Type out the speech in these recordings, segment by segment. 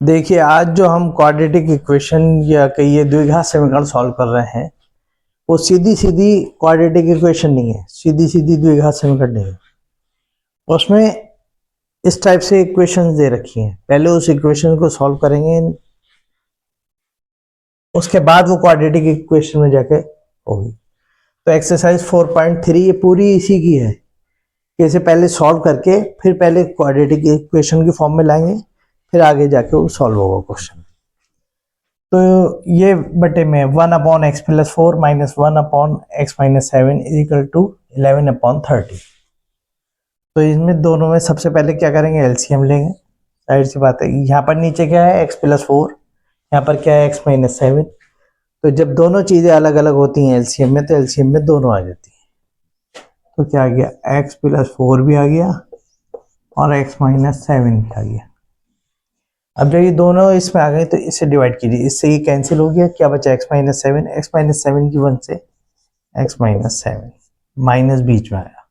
देखिए, आज जो हम क्वाड्रेटिक इक्वेशन या कहिए द्विघात समीकरण सॉल्व कर रहे हैं, वो सीधी-सीधी क्वाड्रेटिक इक्वेशन नहीं है, सीधी-सीधी द्विघात समीकरण नहीं है। उसमें इस टाइप से इक्वेशंस दे रखी हैं। पहले उस इक्वेशन को सॉल्व करेंगे, उसके बाद वो क्वाड्रेटिक इक्वेशन में जाके होगी। तो एक्सरसाइज 4.3 ये पूरी इसी की है कि इसे पहले सॉल्व करके फिर पहले क्वाड्रेटिक इक्वेशन की फॉर्म में लाएंगे, फिर आगे जाके वो सॉल्व होगा क्वेश्चन। तो ये बटे में 1/x+4 minus 1/x-7 is equal to 11/30। तो इसमें दोनों में सबसे पहले क्या करेंगे, एलसीएम लेंगे। जाहिर सी बात है, यहाँ पर नीचे क्या है x+4, यहाँ पर क्या है x-7। तो जब दोनों चीज़ें अलग अलग होती हैं एलसीएम में, तो एलसीएम में दोनों आ जाती है। तो क्या आ गया, x+4 भी आ गया और x-7 भी आ गया। अब जब ये दोनों इसमें आ गए तो इससे डिवाइड कीजिए, इससे ये कैंसिल हो गया, क्या बचा x-7, x-7 की 1 से x-7 माइनस बीच में आया,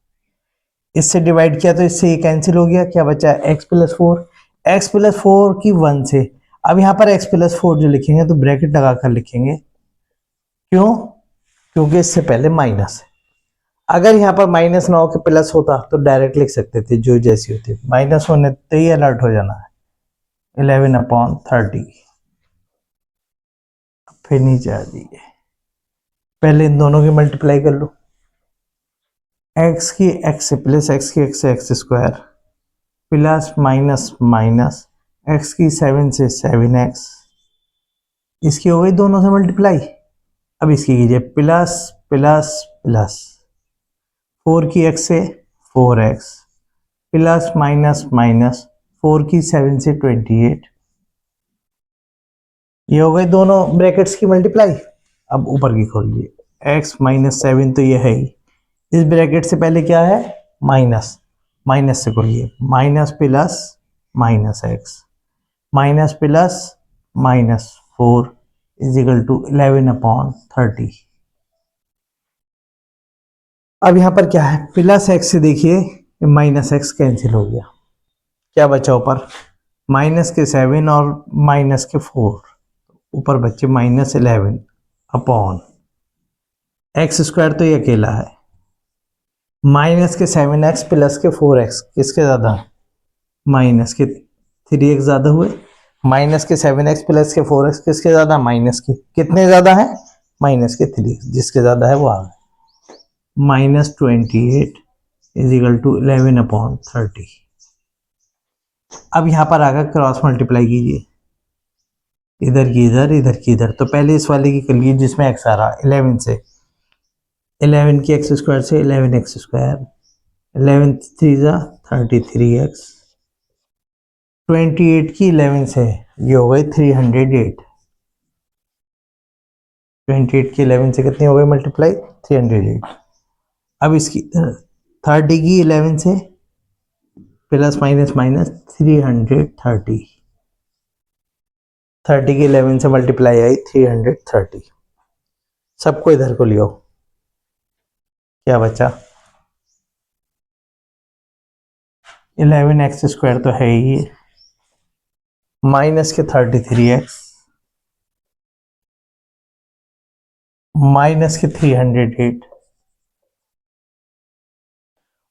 इससे डिवाइड किया तो इससे ये कैंसिल हो गया, क्या बचा x+4, x+4 की 1 से। अब यहाँ पर x+4 जो लिखेंगे तो ब्रैकेट लगाकर लिखेंगे, क्यों? क्योंकि इससे पहले माइनस है। अगर यहाँ पर माइनस ना हो के प्लस होता तो डायरेक्ट लिख सकते थे, जो जैसी होती। माइनस होने तो ही अलर्ट हो जाना है, 11/30। फिर नीचे आ जाइए, पहले इन दोनों की मल्टीप्लाई कर लो, x की x से प्लस x की x से x² plus minus minus x की 7 से 7x, इसकी हो गई दोनों से मल्टीप्लाई। अब इसकी कीजिए प्लस प्लस प्लस 4 की x से 4x प्लस माइनस माइनस 4 की 7 से 28, ये हो गए दोनों ब्रैकेट्स की मल्टीप्लाई। अब ऊपर की खोलिए, x-7 तो ये है ही, इस ब्रैकेट से पहले क्या है, माइनस, माइनस से खोलिए, minus plus minus x minus plus minus 4 is equal to 11/30। अब यहां पर क्या है, प्लस x से देखिए माइनस x कैंसिल हो गया, क्या बचा ऊपर, माइनस के 7 और माइनस के 4, ऊपर बच्चे -11/x² तो ये अकेला है, माइनस के 7x प्लस के 4x किसके ज़्यादा, माइनस के 3x ज़्यादा हुए, माइनस के 7x प्लस के 4x किसके ज़्यादा, माइनस के कितने ज़्यादा है, माइनस के 3x, जिसके ज़्यादा है वो आ गए, -28 इज इक्वल टू 11/30। अब यहाँ पर आकर क्रॉस मल्टीप्लाई कीजिए, इधर की इधर, इधर की इधर। तो पहले इस वाले की कर लीजिए जिसमें x आ रहा, 11 से 11 की x² से 11x², 11 3 33x, 28 की 11 से ये हो गई 308, 28 की 11 से कितनी हो गई मल्टीप्लाई, 308। अब इसकी 30 की 11 से प्लस माइनस माइनस 330, 30 की 11 से मल्टीप्लाई आई 330। सबको इधर को लियो, क्या बचा, 11x² तो है ही, माइनस के 33x माइनस के 308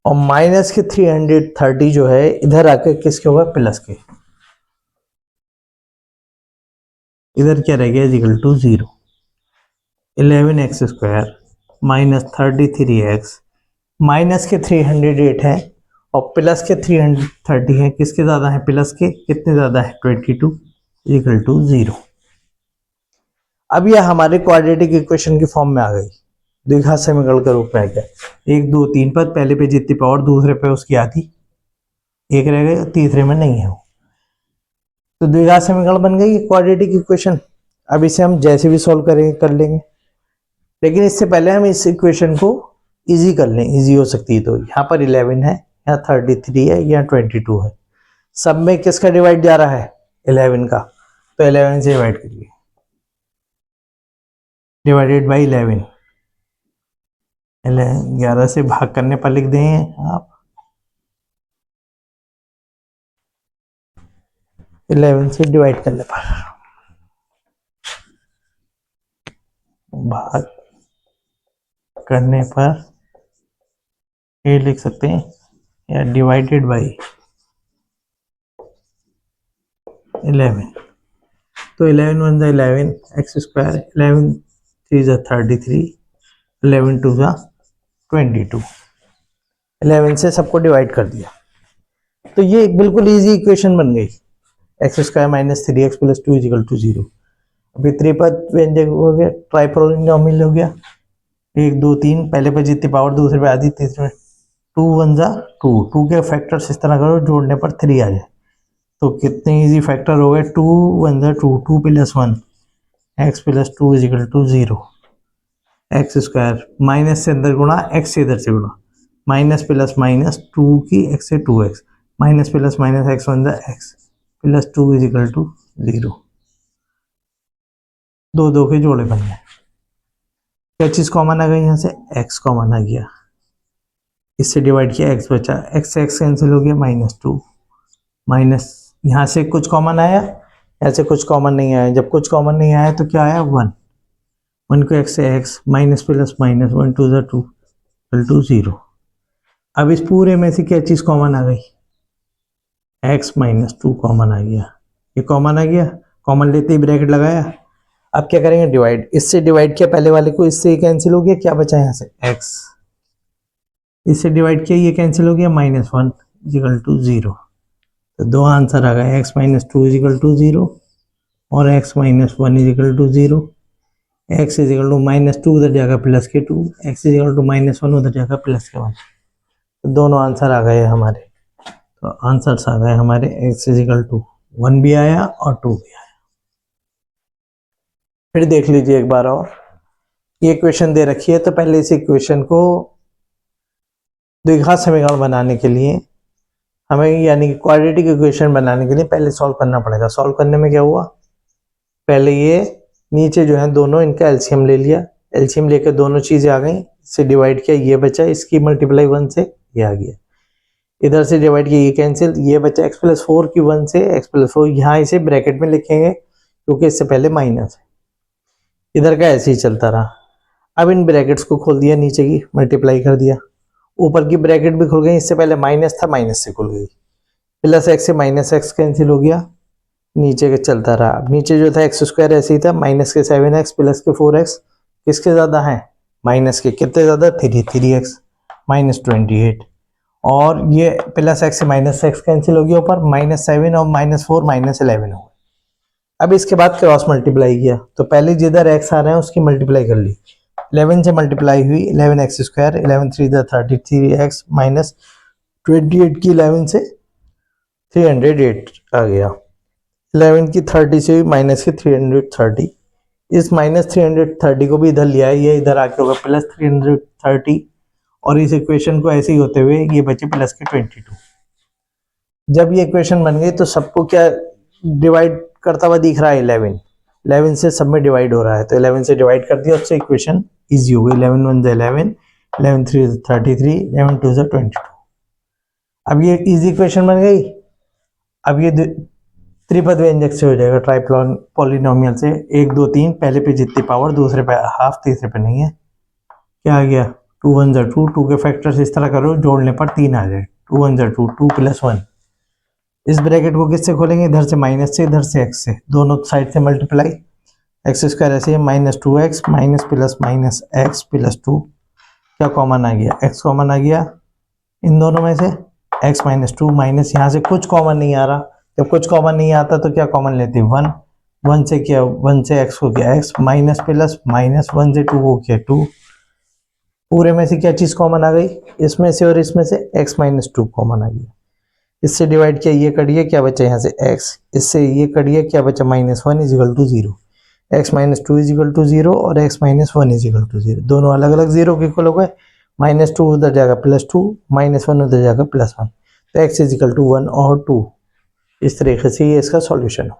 और माइनस के 330 जो है इधर आके किसके होगा, प्लस के, इधर क्या रह गया, equal to 0। 11x² minus 33x minus के 308 है और प्लस के 330 है, किसके ज़्यादा है, प्लस के, कितने ज़्यादा है, 22 इक्वल टू 0। अब यह हमारे क्वाड्रेटिक इक्वेशन की फॉर्म में आ गई, द्विघात समीकरण के रूप में आ गया। 1 2 3 पर पहले पे जितनी पावर, दूसरे पे उसकी आधी, एक रह गई, तीसरे में नहीं है वो। तो द्विघात समीकरण बन गई क्वाड्रेटिक इक्वेशन। अब इसे हम जैसे भी सॉल्व करेंगे कर लेंगे, लेकिन इससे पहले हम इस इक्वेशन को इजी कर लें, इजी हो सकती है। तो यहाँ पर 11 है, यहाँ 33 है, यहाँ 22 है, सब में किसका डिवाइड जा रहा है, 11 का। तो 11 से डिवाइड करिए, डिवाइडेड बाई 11, 11 से भाग करने पर लिख दें आप, 11 से डिवाइड करने पर भाग करने पर ये लिख सकते हैं या डिवाइडेड बाई 11। तो 11 वन ज़ा 11 एक्स स्क्वायर, 11 थ्री ज़ा 33, 11 टू ज़ा 22। 11 से सबको डिवाइड कर दिया तो ये एक बिल्कुल इजी इक्वेशन बन गई, x square minus 3x plus 2 equal to 0। अभी त्रिपद व्यंजक हो गया, ट्राइपोलिनोमियल हो गया, 1 2 3, पहले पे जितनी पावर दूसरे पे आधी, तीसरे में 2 वन ज़ा 2, 2 के फैक्टर्स इस तरह करो जोड़ने पर 3 आ जाए तो कितने इजी फैक्टर हो गए, 2 वन ज़ा 2, 2 plus 1 x plus 2 equal to 0। X square minus से अंदर गुणा, एक्स से इधर से गुणा, माइनस प्लस माइनस 2 की एक्स से 2x, minus plus minus x one ज़ा एक्स प्लस 2 इजिकल टू 0। दो दो के जोड़े बन गए, क्या चीज़ कॉमन आ गई यहाँ से, x कॉमन आ गया, इससे डिवाइड किया x बचा, x से x कैंसिल हो गया, -2 माइनस यहाँ से कुछ कॉमन आया, यहाँ से कुछ कॉमन नहीं आया, जब कुछ कॉमन नहीं आया तो क्या आया 1, 1 को x से x, माइनस प्लस माइनस 1 2 ज़ा 2 इक्वल टू 0। अब इस पूरे में से क्या चीज़ कॉमन आ गई, x माइनस 2 कॉमन आ गया, ये कॉमन आ गया, कॉमन लेते ही ब्रैकेट लगाया। अब क्या करेंगे, डिवाइड, इससे डिवाइड किया पहले वाले को, इससे कैंसिल हो गया, क्या बचा यहाँ से x, इससे डिवाइड किया, ये कैंसिल हो गया, -1 इजिकल टू 0। तो दो आंसर आ गए, x माइनस 2 इजिकल टू 0 और x minus 1 equal to 0। x equal to -2 उधर जाएगा प्लस के 2, x इजिकल टू -1 उधर जाएगा प्लस के 1। तो दोनों आंसर आ गए हमारे, तो आंसर्स आ गए हमारे, x इजिकल टू 1 भी आया और 2 भी आया। फिर देख लीजिए एक बार और, ये इक्वेशन दे रखी है तो पहले इस इक्वेशन को द्विघात समीकरण बनाने के लिए हमें, यानी कि क्वाड्रेटिक इक्वेशन बनाने के लिए पहले सॉल्व करना पड़ेगा। सॉल्व करने में क्या हुआ, पहले ये नीचे जो है दोनों, इनका एलसीएम ले लिया, एलसीएम लेकर दोनों चीजें आ गई, इससे डिवाइड किया, ये बचा, इसकी मल्टीप्लाई 1 से ये आ गया, इधर से डिवाइड किया, ये कैंसिल, ये बचा x प्लस 4 की 1 से x प्लस 4, यहाँ इसे ब्रैकेट में लिखेंगे क्योंकि इससे पहले माइनस है, इधर का ऐसे ही चलता रहा। अब इन ब्रैकेट्स को खोल दिया, नीचे की मल्टीप्लाई कर दिया, ऊपर की ब्रैकेट भी खुल गई, इससे पहले माइनस था, माइनस से खुल गई, प्लस एक्स से माइनस एक्स कैंसिल हो गया, नीचे के चलता रहा। अब नीचे जो था एक्स स्क्वायर ऐसे ही था, माइनस के 7x प्लस के 4x, किसके ज़्यादा है, माइनस के, कितने ज़्यादा, 3x -28, और ये प्लस एक्स से माइनस एक्स कैंसिल हो गया, ऊपर -7 और -4 -11 हो गया। अब इसके बाद क्रॉस मल्टीप्लाई किया, तो पहले जिधर x आ रहे हैं उसकी मल्टीप्लाई कर ली, 11 से मल्टीप्लाई हुई, 11x स्क्वायर, 11 3 33x माइनस 28 की 11 से 308 आ गया, 11 की 30 से हुई माइनस की 330, इस माइनस 330 को भी इधर लिया है, ये इधर आके होगा प्लस 330, और इस इक्वेशन को ऐसे ही होते हुए ये बचे प्लस के 22। जब ये इक्वेशन बन गई तो सबको क्या डिवाइड करता हुआ दिख रहा है, 11 से सब में डिवाइड हो रहा है, तो 11 से डिवाइड कर दिया, उससे इक्वेशन इजी हो गई, 11 1 11, 11 3 33, 11 2 22। अब ये इजी इक्वेशन बन गई। अब ये त्रिपद व्यंजक से हो जाएगा, ट्राइपोलिनोमियल से, 1 2 3, पहले पे जितनी पावर दूसरे पे हाफ, तीसरे पे नहीं है, क्या आ गया, 2 1 2, 2 के फैक्टर्स इस तरह करो जोड़ने पर 3 आ जाए, 2 1 2, 2 प्लस 1, इस ब्रैकेट को किससे खोलेंगे, इधर से माइनस से, इधर से x से, दोनों साइड से मल्टीप्लाई, एक्स स्क्वायर ऐसे -2x minus plus minus x plus 2, क्या कॉमन आ गया, x कॉमन आ गया इन दोनों में से, x -2 माइनस, यहाँ से कुछ कॉमन नहीं आ रहा, जब कुछ कॉमन नहीं आता तो क्या कॉमन लेते हैं, 1, 1 से क्या, 1 से x हो गया x, माइनस प्लस माइनस 1 से 2 हो गया 2, पूरे में से क्या चीज़ कॉमन आ गई, इसमें से और इसमें से x -2 कॉमन आ गया, इससे डिवाइड किया, ये कटिए, क्या बचा यहाँ से x, इससे ये कटिए, क्या बचा -1 equal to 0, x -2 equal to 0 और x -1 इजिकल टू 0, दोनों अलग अलग 0 के इक्वल हो गए, -2 उधर जाएगा +2, -1 उधर जाएगा +1, तो x इजिकल टू 1 और 2, इस तरीके से ये इसका सॉल्यूशन हो।